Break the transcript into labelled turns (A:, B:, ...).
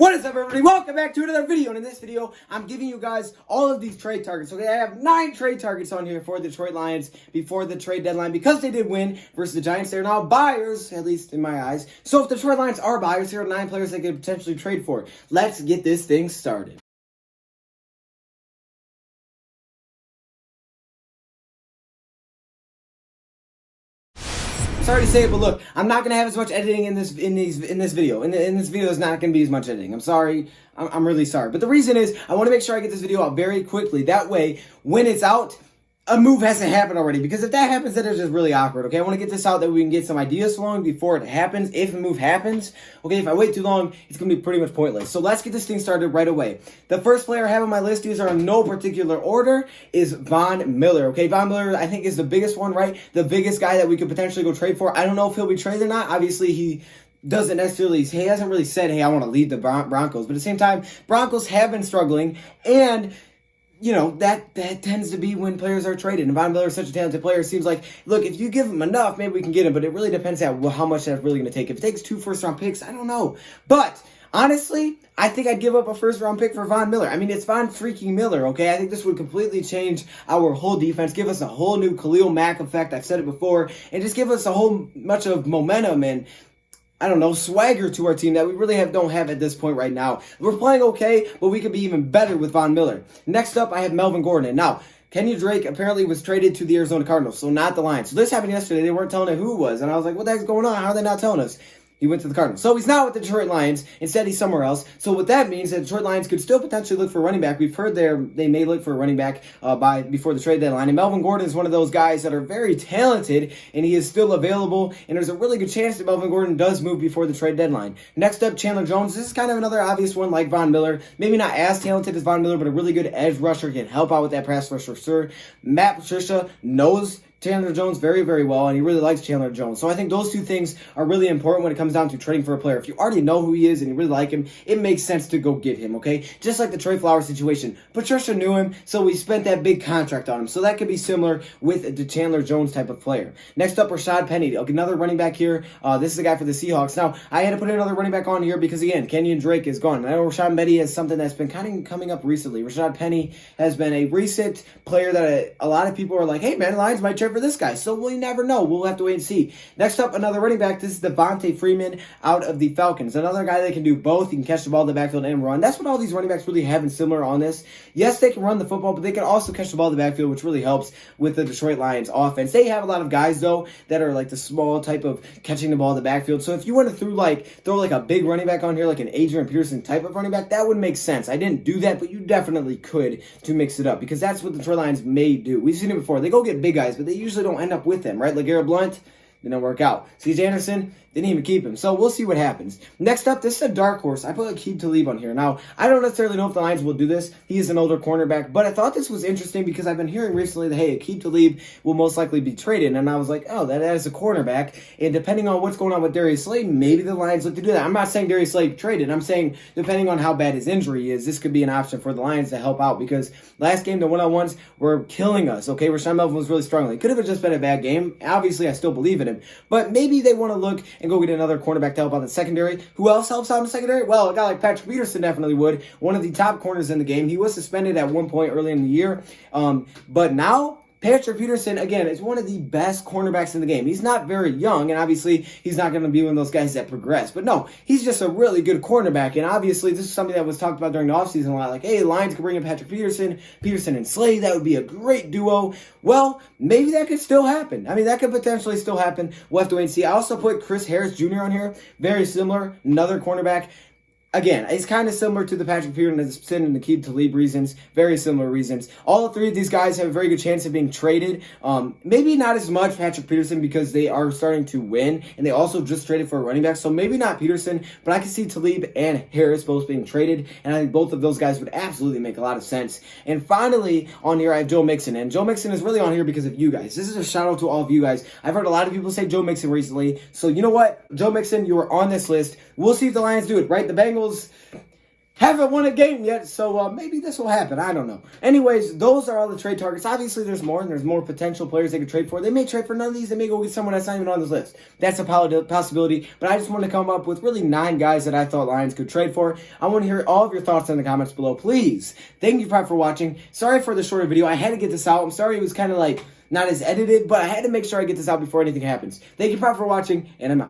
A: What is up, everybody? Welcome back to another video. And in this video, I'm giving you guys all of these trade targets. Okay, I have 9 trade targets on here for the Detroit Lions before the trade deadline because they did win versus the Giants. They're now buyers, at least in my eyes. So if the Detroit Lions are buyers, here are 9 players they could potentially trade for. Let's get this thing started. Sorry to say it, but look, I'm not gonna have as much editing in this video. In this video, there's not gonna be as much editing. I'm sorry. I'm really sorry. But the reason is, I want to make sure I get this video out very quickly. That way, when it's out, a move hasn't happened already. Because if that happens, then it's just really awkward. Okay, I want to get this out that we can get some ideas flowing before it happens. If a move happens, okay, if I wait too long, it's gonna be pretty much pointless. So let's get this thing started right away. The first player I have on my list, these are in no particular order, is Von Miller. Okay, Von Miller, I think, is the biggest one, right? The biggest guy that we could potentially go trade for. I don't know if he'll be traded or not. Obviously, he hasn't really said, hey, I want to lead the Broncos. But at the same time, Broncos have been struggling, and you know, that tends to be when players are traded. And Von Miller is such a talented player. It seems like, look, if you give him enough, maybe we can get him. But it really depends on how much that's really going to take. If it takes 2 first-round picks, I don't know. But honestly, I think I'd give up a first-round pick for Von Miller. I mean, it's Von freaking Miller, okay? I think this would completely change our whole defense, give us a whole new Khalil Mack effect. I've said it before. And just give us a whole much of momentum and, I don't know, swagger to our team that we really don't have at this point right now. We're playing okay, but we could be even better with Von Miller. Next up, I have Melvin Gordon. And now, Kenyon Drake apparently was traded to the Arizona Cardinals, so not the Lions. So this happened yesterday. They weren't telling it who it was. And I was like, what the heck's going on? How are they not telling us? He went to the Cardinals. So he's not with the Detroit Lions. Instead, he's somewhere else. So what that means is the Detroit Lions could still potentially look for a running back. We've heard they may look for a running back before the trade deadline. And Melvin Gordon is one of those guys that are very talented, and he is still available. And there's a really good chance that Melvin Gordon does move before the trade deadline. Next up, Chandler Jones. This is kind of another obvious one like Von Miller. Maybe not as talented as Von Miller, but a really good edge rusher, can help out with that pass rush for sure. Matt Patricia knows Chandler Jones very, very well, and he really likes Chandler Jones. So I think those 2 things are really important when it comes down to trading for a player. If you already know who he is and you really like him, it makes sense to go get him, okay? Just like the Trey Flowers situation. Patricia knew him, so we spent that big contract on him. So that could be similar with the Chandler Jones type of player. Next up, Rashad Penny. Okay, another running back here. This is a guy for the Seahawks. Now, I had to put another running back on here because, again, Kenyon Drake is gone. I know Rashad Penny is something that's been kind of coming up recently. Rashad Penny has been a recent player that a lot of people are like, hey, man, Lions might trade for this guy. So we never know. We'll have to wait and see. Next up, another running back. This is Devontae Freeman out of the Falcons. Another guy that can do both. He can catch the ball in the backfield and run. That's what all these running backs really have in similar on this. Yes, they can run the football, but they can also catch the ball in the backfield, which really helps with the Detroit Lions offense. They have a lot of guys, though, that are like the small type of catching the ball in the backfield. So if you want to throw like a big running back on here, like an Adrian Peterson type of running back, that would make sense. I didn't do that, but you definitely could to mix it up because that's what the Detroit Lions may do. We've seen it before. They go get big guys, but they usually don't end up with them, right? Like Garrett Blunt didn't work out. C.J. Anderson didn't even keep him. So we'll see what happens. Next up, this is a dark horse. I put Aqib Talib on here. Now, I don't necessarily know if the Lions will do this. He is an older cornerback, but I thought this was interesting because I've been hearing recently that, hey, Aqib Talib will most likely be traded. And I was like, oh, that is a cornerback. And depending on what's going on with Darius Slade, maybe the Lions look to do that. I'm not saying Darius Slade traded. I'm saying depending on how bad his injury is, this could be an option for the Lions to help out because last game, the one-on-ones were killing us, okay? Rashawn Melvin was really struggling. It could have just been a bad game. Obviously, I still believe in him. But maybe they want to look and go get another cornerback to help out the secondary. Who else helps out in the secondary? Well, a guy like Patrick Peterson definitely would. One of the top corners in the game. He was suspended at one point early in the year. But now, Patrick Peterson, again, is one of the best cornerbacks in the game. He's not very young, and obviously, he's not going to be one of those guys that progress. But no, he's just a really good cornerback, and obviously, this is something that was talked about during the offseason a lot. Like, hey, the Lions could bring in Patrick Peterson and Slade. That would be a great duo. Well, maybe that could still happen. I mean, that could potentially still happen. We'll have to wait and see. I also put Chris Harris Jr. on here. Very similar. Another cornerback. Again, it's kind of similar to the Patrick Peterson and the Aqib Talib reasons. Very similar reasons. All 3 of these guys have a very good chance of being traded. Maybe not as much Patrick Peterson because they are starting to win. And they also just traded for a running back. So maybe not Peterson. But I can see Talib and Harris both being traded. And I think both of those guys would absolutely make a lot of sense. And finally, on here, I have Joe Mixon. And Joe Mixon is really on here because of you guys. This is a shout out to all of you guys. I've heard a lot of people say Joe Mixon recently. So you know what? Joe Mixon, you are on this list. We'll see if the Lions do it, right? The Bengals, haven't won a game yet, so maybe this will happen. I don't know. Anyways, those are all the trade targets. Obviously, there's more, and there's more potential players they could trade for. They may trade for none of these. They may go get someone that's not even on this list. That's a possibility, but I just want to come up with really 9 guys that I thought Lions could trade for. I want to hear all of your thoughts in the comments below, please. Thank you for watching. Sorry for the shorter video. I had to get this out. I'm sorry it was kind of like not as edited, but I had to make sure I get this out before anything happens. Thank you for watching, and I'm out.